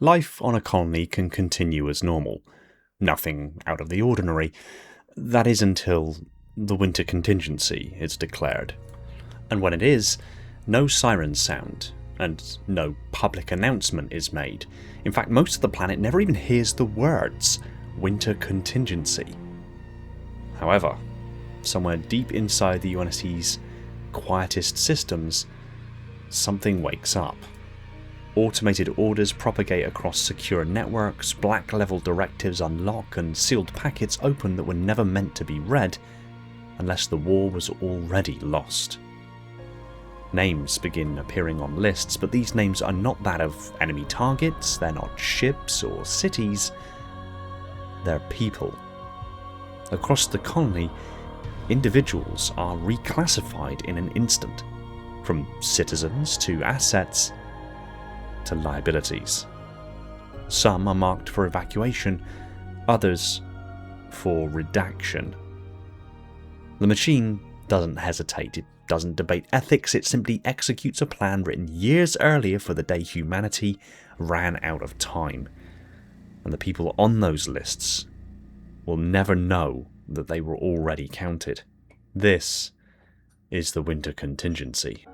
Life on a colony can continue as normal. Nothing out of the ordinary. That is until the Winter Contingency is declared. And when it is, no sirens sound, and no public announcement is made. In fact, most of the planet never even hears the words Winter Contingency. However, somewhere deep inside the UNSC's quietest systems, something wakes up. Automated orders propagate across secure networks, black-level directives unlock, and sealed packets open that were never meant to be read, unless the war was already lost. Names begin appearing on lists, but these names are not that of enemy targets, they're not ships or cities, they're people. Across the colony, individuals are reclassified in an instant, from citizens to assets to liabilities. Some are marked for evacuation, others for redaction. The machine doesn't hesitate, it doesn't debate ethics, it simply executes a plan written years earlier for the day humanity ran out of time. And the people on those lists will never know that they were already counted. This is the Winter Contingency.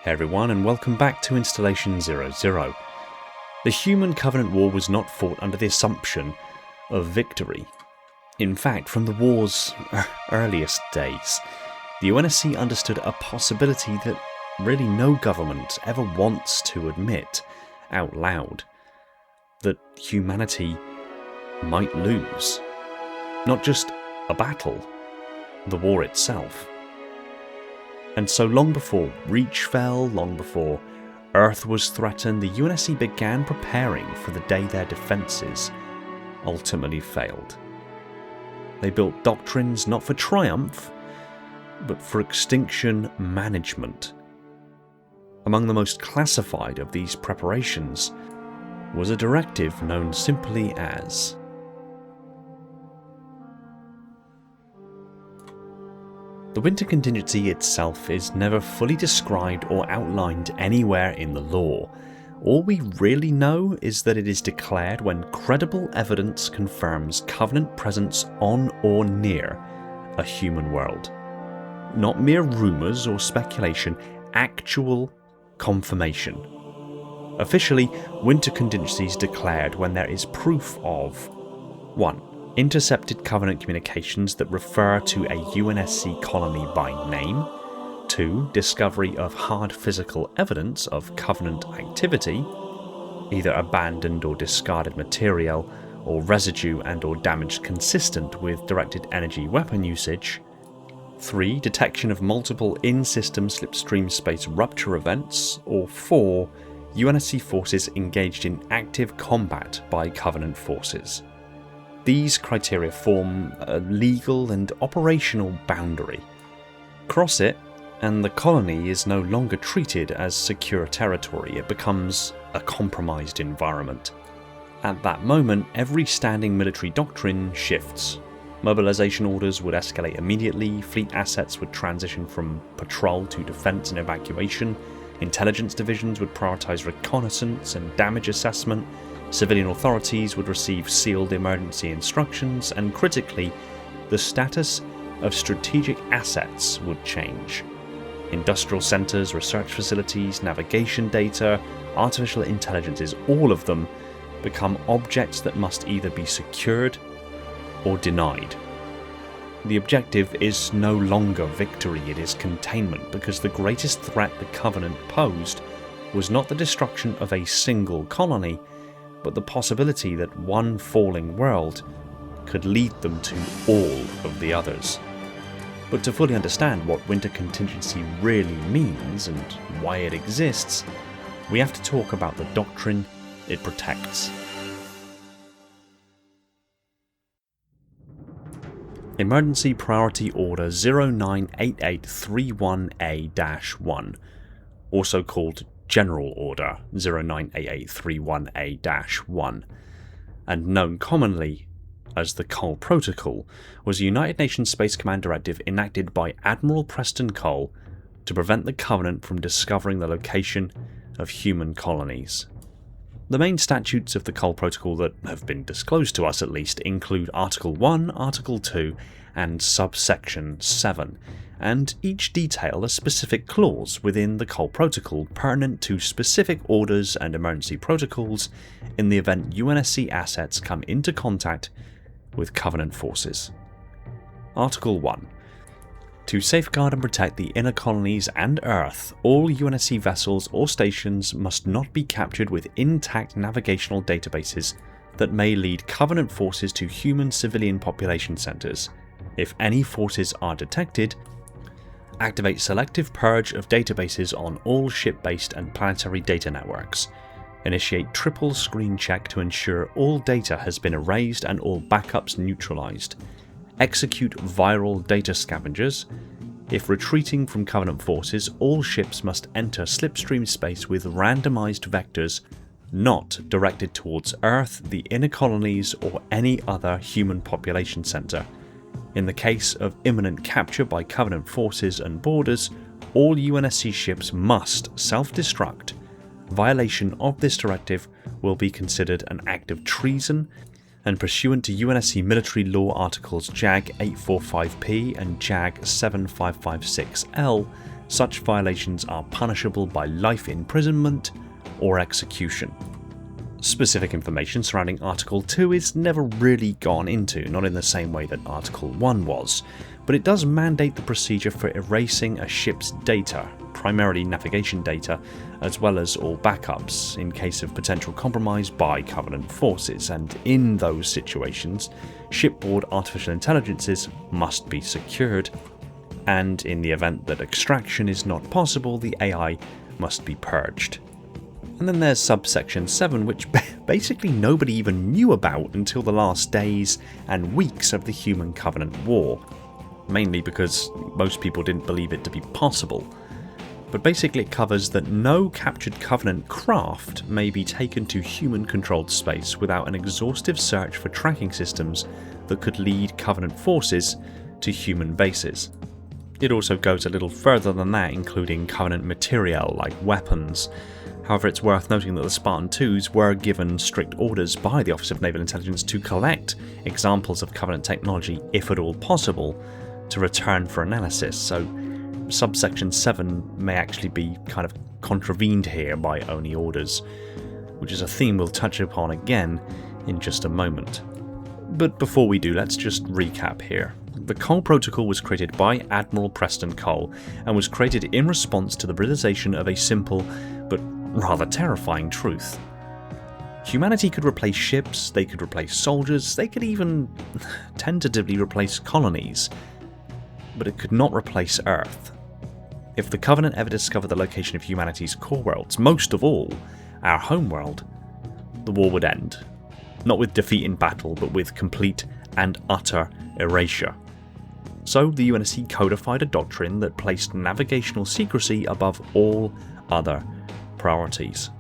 Hey everyone, and welcome back to Installation 00. The Human Covenant War was not fought under the assumption of victory. In fact, from the war's earliest days, the UNSC understood a possibility that really no government ever wants to admit out loud: that humanity might lose. Not just a battle, the war itself. And so long before Reach fell, long before Earth was threatened, the UNSC began preparing for the day their defences ultimately failed. They built doctrines not for triumph, but for extinction management. Among the most classified of these preparations was a directive known simply as the Winter Contingency itself is never fully described or outlined anywhere in the law. All we really know is that it is declared when credible evidence confirms Covenant presence on or near a human world. Not mere rumours or speculation, actual confirmation. Officially, Winter Contingency is declared when there is proof of 1. Intercepted Covenant communications that refer to a UNSC colony by name. 2. Discovery of hard physical evidence of Covenant activity, either abandoned or discarded material, or residue and or damage consistent with directed energy weapon usage. 3. Detection of multiple in-system slipstream space rupture events. Or 4. UNSC forces engaged in active combat by Covenant forces. These criteria form a legal and operational boundary. Cross it, and the colony is no longer treated as secure territory, it becomes a compromised environment. At that moment, every standing military doctrine shifts. Mobilization orders would escalate immediately, fleet assets would transition from patrol to defense and evacuation, intelligence divisions would prioritize reconnaissance and damage assessment, civilian authorities would receive sealed emergency instructions, and critically, the status of strategic assets would change. Industrial centres, research facilities, navigation data, artificial intelligences, all of them become objects that must either be secured or denied. The objective is no longer victory, it is containment, because the greatest threat the Covenant posed was not the destruction of a single colony, but the possibility that one falling world could lead them to all of the others. But to fully understand what Winter Contingency really means and why it exists, we have to talk about the doctrine it protects. Emergency Priority Order 098831A-1, also called General Order 098831A-1. and known commonly as the Cole Protocol, was a United Nations Space Command directive enacted by Admiral Preston Cole to prevent the Covenant from discovering the location of human colonies. The main statutes of the Cole Protocol that have been disclosed to us at least include Article 1, Article 2 and Subsection 7, and each detail a specific clause within the Cole Protocol pertinent to specific orders and emergency protocols in the event UNSC assets come into contact with Covenant forces. Article 1. To safeguard and protect the inner colonies and Earth, all UNSC vessels or stations must not be captured with intact navigational databases that may lead Covenant forces to human civilian population centres. If any forces are detected, activate selective purge of databases on all ship-based and planetary data networks. Initiate triple screen check to ensure all data has been erased and all backups neutralized. Execute viral data scavengers. If retreating from Covenant forces, all ships must enter slipstream space with randomized vectors not directed towards Earth, the inner colonies, or any other human population center. In the case of imminent capture by Covenant forces and boarders, all UNSC ships must self-destruct. Violation of this directive will be considered an act of treason, and pursuant to UNSC military law articles JAG 845P and JAG 7556L, such violations are punishable by life imprisonment or execution. Specific information surrounding Article 2 is never really gone into, not in the same way that Article 1 was, but it does mandate the procedure for erasing a ship's data, primarily navigation data, as well as all backups, in case of potential compromise by Covenant forces, and in those situations, shipboard artificial intelligences must be secured, and in the event that extraction is not possible, the AI must be purged. And then there's subsection 7, which basically nobody even knew about until the last days and weeks of the Human Covenant War, mainly because most people didn't believe it to be possible. But basically it covers that no captured Covenant craft may be taken to human-controlled space without an exhaustive search for tracking systems that could lead Covenant forces to human bases. It also goes a little further than that, including Covenant materiel like weapons. However, it's worth noting that the Spartan IIs were given strict orders by the Office of Naval Intelligence to collect examples of Covenant technology, if at all possible, to return for analysis, so subsection 7 may actually be kind of contravened here by ONI orders, which is a theme we'll touch upon again in just a moment. But before we do, let's just recap here. The Cole Protocol was created by Admiral Preston Cole and was created in response to the realization of a simple but rather terrifying truth. Humanity could replace ships, they could replace soldiers, they could even tentatively replace colonies, but it could not replace Earth. If the Covenant ever discovered the location of humanity's core worlds, most of all, our homeworld, the war would end. Not with defeat in battle, but with complete and utter erasure. So the UNSC codified a doctrine that placed navigational secrecy above all other priorities.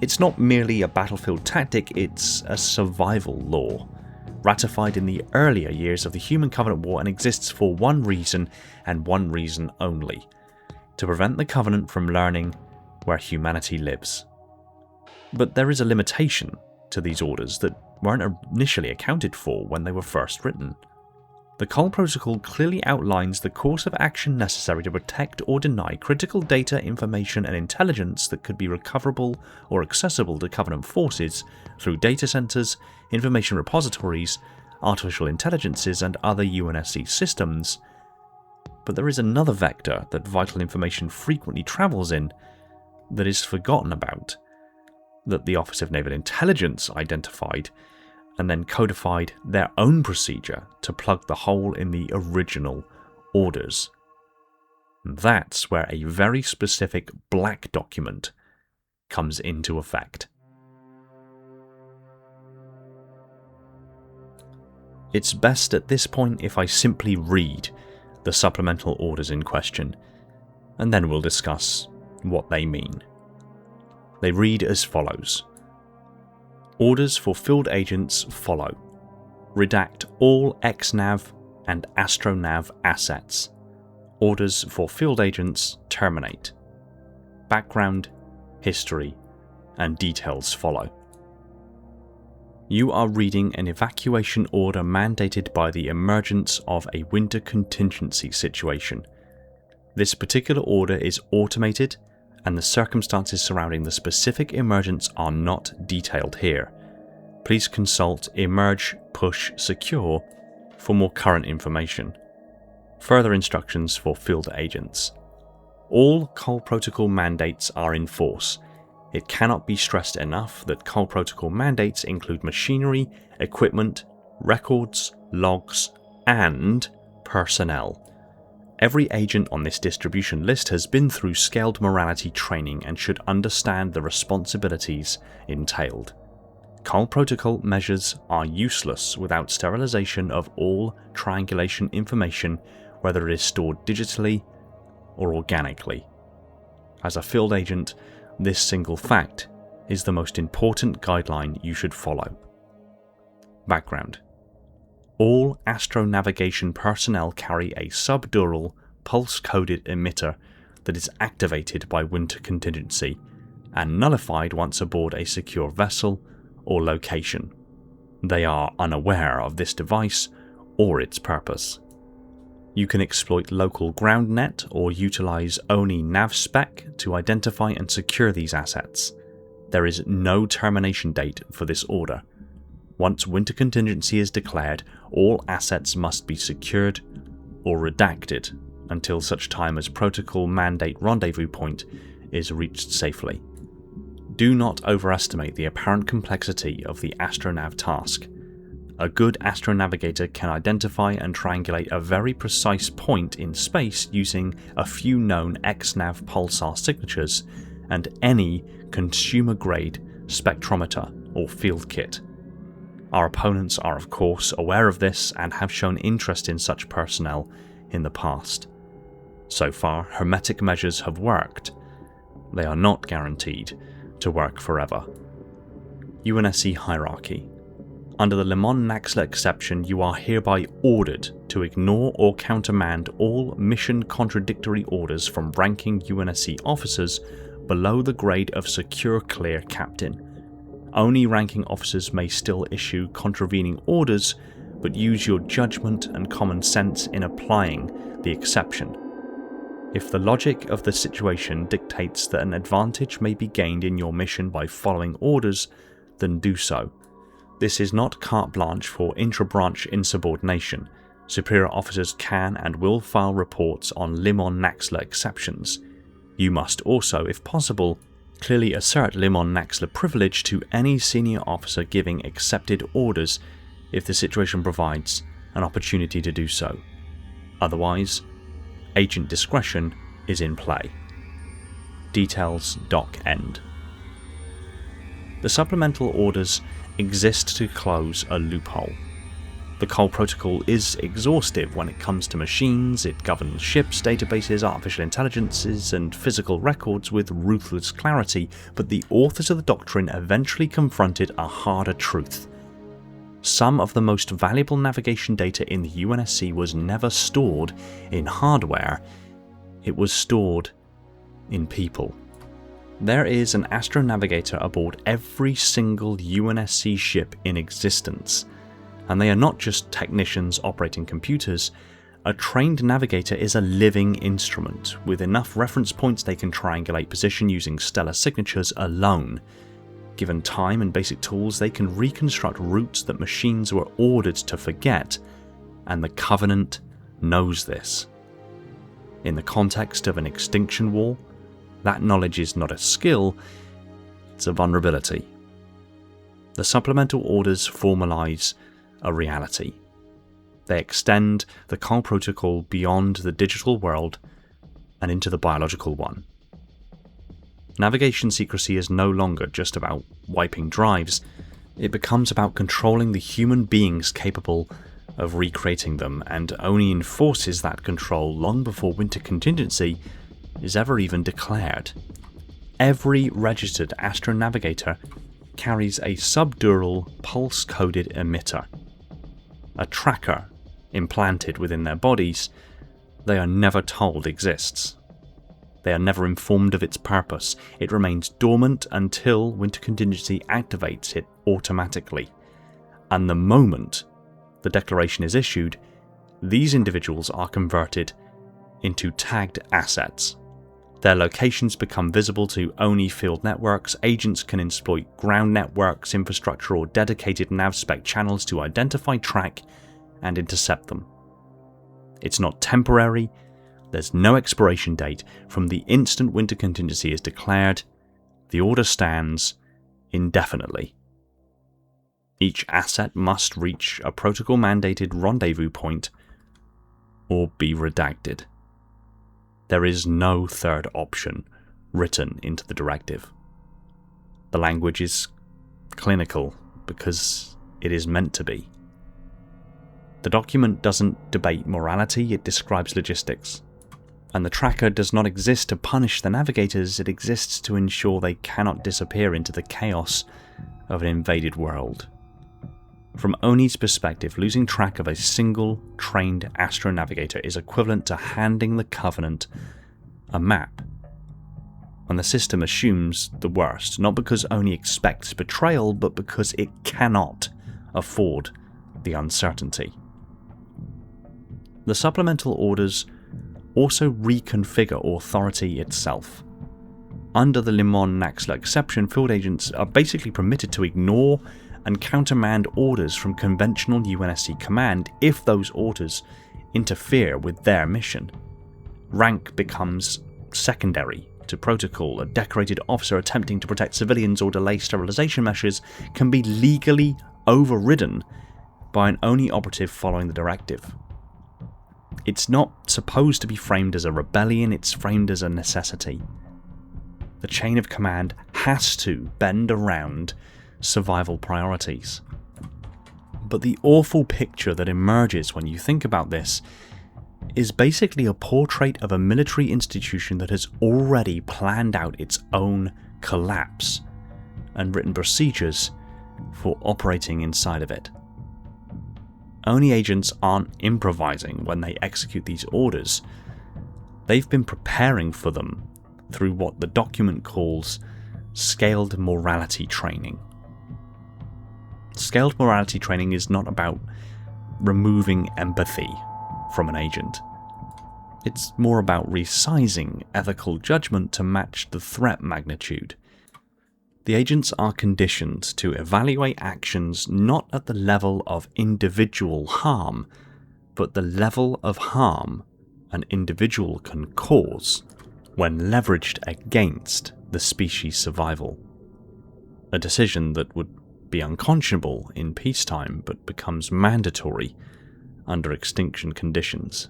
It's not merely a battlefield tactic, it's a survival law, ratified in the earlier years of the Human Covenant War, and exists for one reason and one reason only: to prevent the Covenant from learning where humanity lives. But there is a limitation to these orders that weren't initially accounted for when they were first written. The Cole Protocol clearly outlines the course of action necessary to protect or deny critical data, information, and intelligence that could be recoverable or accessible to Covenant forces through data centers, information repositories, artificial intelligences, and other UNSC systems. But there is another vector that vital information frequently travels in that is forgotten about, that the Office of Naval Intelligence identified and then codified their own procedure to plug the hole in the original orders. That's where a very specific black document comes into effect. It's best at this point if I simply read the supplemental orders in question, and then we'll discuss what they mean. They read as follows. Orders for field agents follow. Redact all XNav and AstroNav assets. Orders for field agents terminate. Background, history, and details follow. You are reading an evacuation order mandated by the emergence of a winter contingency situation. This particular order is automated, and the circumstances surrounding the specific emergence are not detailed here. Please consult Emerge Push Secure for more current information. Further instructions for field agents. All call protocol mandates are in force. It cannot be stressed enough that call protocol mandates include machinery, equipment, records, logs, and personnel. Every agent on this distribution list has been through scaled morality training and should understand the responsibilities entailed. Call protocol measures are useless without sterilization of all triangulation information, whether it is stored digitally or organically. As a field agent, this single fact is the most important guideline you should follow. Background. All astronavigation personnel carry a subdural pulse-coded emitter that is activated by Winter Contingency and nullified once aboard a secure vessel or location. They are unaware of this device or its purpose. You can exploit local ground net or utilize ONI NavSpec to identify and secure these assets. There is no termination date for this order. Once Winter Contingency is declared, all assets must be secured or redacted until such time as Protocol Mandate Rendezvous Point is reached safely. Do not overestimate the apparent complexity of the astronav task. A good astronavigator can identify and triangulate a very precise point in space using a few known XNav pulsar signatures and any consumer-grade spectrometer or field kit. Our opponents are of course aware of this and have shown interest in such personnel in the past. So far, hermetic measures have worked. They are not guaranteed to work forever. UNSC Hierarchy. Under the Limon-Naxler exception, you are hereby ordered to ignore or countermand all mission-contradictory orders from ranking UNSC officers below the grade of Secure Clear Captain. Only ranking officers may still issue contravening orders, but use your judgment and common sense in applying the exception. If the logic of the situation dictates that an advantage may be gained in your mission by following orders, then do so. This is not carte blanche for intra-branch insubordination. Superior officers can and will file reports on Limon-Naxler exceptions. You must also, if possible, clearly assert Limon-Naxler privilege to any senior officer giving accepted orders if the situation provides an opportunity to do so. Otherwise, agent discretion is in play. Details doc end. The supplemental orders exist to close a loophole. The Cole Protocol is exhaustive when it comes to machines. It governs ships, databases, artificial intelligences, and physical records with ruthless clarity, but the authors of the doctrine eventually confronted a harder truth. Some of the most valuable navigation data in the UNSC was never stored in hardware, it was stored in people. There is an astronavigator aboard every single UNSC ship in existence, and they are not just technicians operating computers. A trained navigator is a living instrument. With enough reference points, they can triangulate position using stellar signatures alone. Given time and basic tools, they can reconstruct routes that machines were ordered to forget, and the Covenant knows this. In the context of an extinction war, that knowledge is not a skill, it's a vulnerability. The supplemental orders formalize a reality. They extend the Cole Protocol beyond the digital world and into the biological one. Navigation secrecy is no longer just about wiping drives, it becomes about controlling the human beings capable of recreating them, and only enforces that control long before Winter Contingency is ever even declared. Every registered astronavigator carries a subdural pulse-coded emitter, a tracker implanted within their bodies they are never told exists. They are never informed of its purpose. It remains dormant until Winter Contingency activates it automatically. And the moment the declaration is issued, these individuals are converted into tagged assets. Their locations become visible to ONI field networks. Agents can exploit ground networks, infrastructure, or dedicated NavSpec channels to identify, track, and intercept them. It's not temporary. There's no expiration date. From the instant Winter Contingency is declared, the order stands indefinitely. Each asset must reach a protocol-mandated rendezvous point or be redacted. There is no third option written into the directive. The language is clinical because it is meant to be. The document doesn't debate morality, it describes logistics. And the tracker does not exist to punish the navigators, it exists to ensure they cannot disappear into the chaos of an invaded world. From ONI's perspective, losing track of a single trained astronavigator is equivalent to handing the Covenant a map. And the system assumes the worst, not because ONI expects betrayal, but because it cannot afford the uncertainty. The supplemental orders also reconfigure authority itself. Under the Limon-Naxler exception, field agents are basically permitted to ignore and countermand orders from conventional UNSC command if those orders interfere with their mission. Rank becomes secondary to protocol. A decorated officer attempting to protect civilians or delay sterilization measures can be legally overridden by an ONI operative following the directive. It's not supposed to be framed as a rebellion, it's framed as a necessity. The chain of command has to bend around survival priorities. But the awful picture that emerges when you think about this is basically a portrait of a military institution that has already planned out its own collapse and written procedures for operating inside of it. ONI agents aren't improvising when they execute these orders. They've been preparing for them through what the document calls scaled morality training. Scaled morality training is not about removing empathy from an agent. It's more about resizing ethical judgment to match the threat magnitude. The agents are conditioned to evaluate actions not at the level of individual harm, but the level of harm an individual can cause when leveraged against the species' survival. A decision that would be unconscionable in peacetime but becomes mandatory under extinction conditions.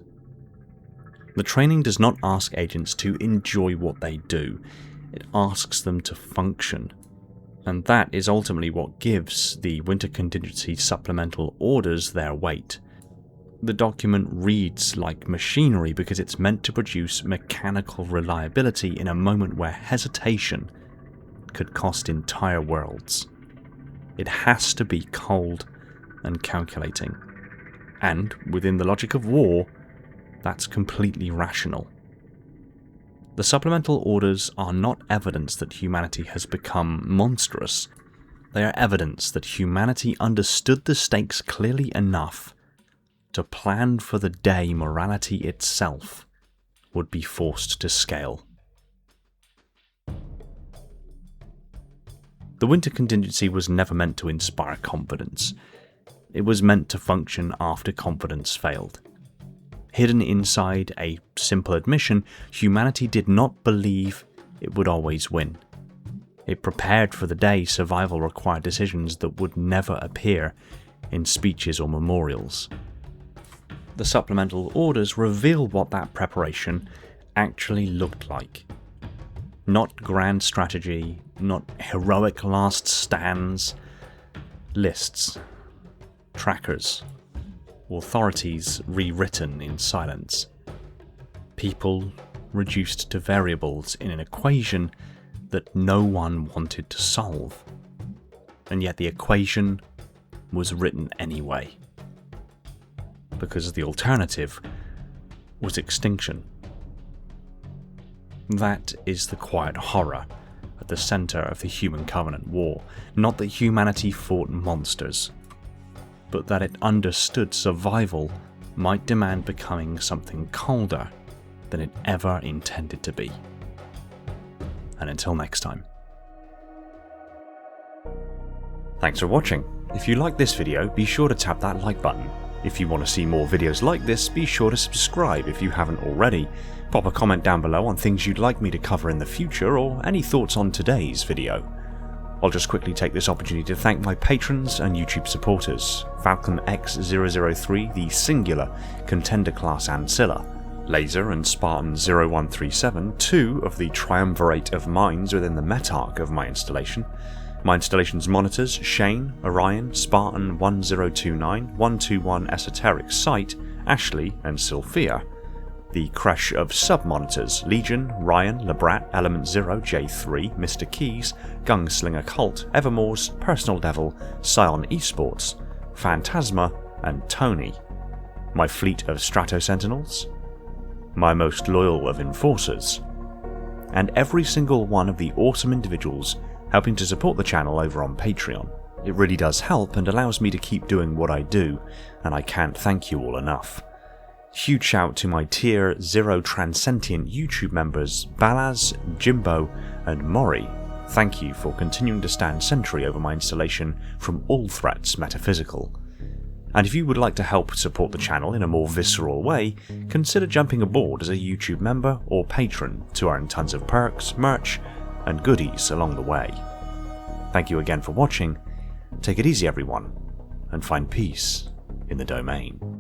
The training does not ask agents to enjoy what they do, it asks them to function. And that is ultimately what gives the Winter Contingency supplemental orders their weight. The document reads like machinery because it's meant to produce mechanical reliability in a moment where hesitation could cost entire worlds. It has to be cold and calculating. And, within the logic of war, that's completely rational. The supplemental orders are not evidence that humanity has become monstrous. They are evidence that humanity understood the stakes clearly enough to plan for the day morality itself would be forced to scale. The Winter Contingency was never meant to inspire confidence. It was meant to function after confidence failed. Hidden inside a simple admission, humanity did not believe it would always win. It prepared for the day survival required decisions that would never appear in speeches or memorials. The supplemental orders reveal what that preparation actually looked like. Not grand strategy, not heroic last stands, lists, trackers, authorities rewritten in silence, people reduced to variables in an equation that no one wanted to solve. and yet the equation was written anyway. Because the alternative was extinction. That is the quiet horror at the centre of the Human Covenant War. Not that humanity fought monsters, but that it understood survival might demand becoming something colder than it ever intended to be. And until next time. Thanks for watching. If you like this video, be sure to tap that like button. If you want to see more videos like this, be sure to subscribe if you haven't already. Pop a comment down below on things you'd like me to cover in the future, or any thoughts on today's video. I'll just quickly take this opportunity to thank my patrons and YouTube supporters: Falcon X003, the singular Contender class Ancilla, Laser and Spartan 0137, two of the triumvirate of mines within the Metarch of my installation. My installation's monitors: Shane, Orion, Spartan 1029, 121 Esoteric Sight, Ashley and Sylphia. The creche of sub-monitors: Legion, Ryan, Labrat, Element Zero, J3, Mr. Keys, Gunslinger Cult, Evermore's, Personal Devil, Scion Esports, Phantasma and Tony. My fleet of Strato Sentinels. My most loyal of Enforcers. And every single one of the awesome individuals helping to support the channel over on Patreon. It really does help and allows me to keep doing what I do, and I can't thank you all enough. Huge shout to my Tier 0 Transcendent YouTube members Balaz, Jimbo and Mori. Thank you for continuing to stand sentry over my installation from all threats metaphysical. And if you would like to help support the channel in a more visceral way, consider jumping aboard as a YouTube member or patron to earn tons of perks, merch and goodies along the way. Thank you again for watching, take it easy everyone, and find peace in the domain.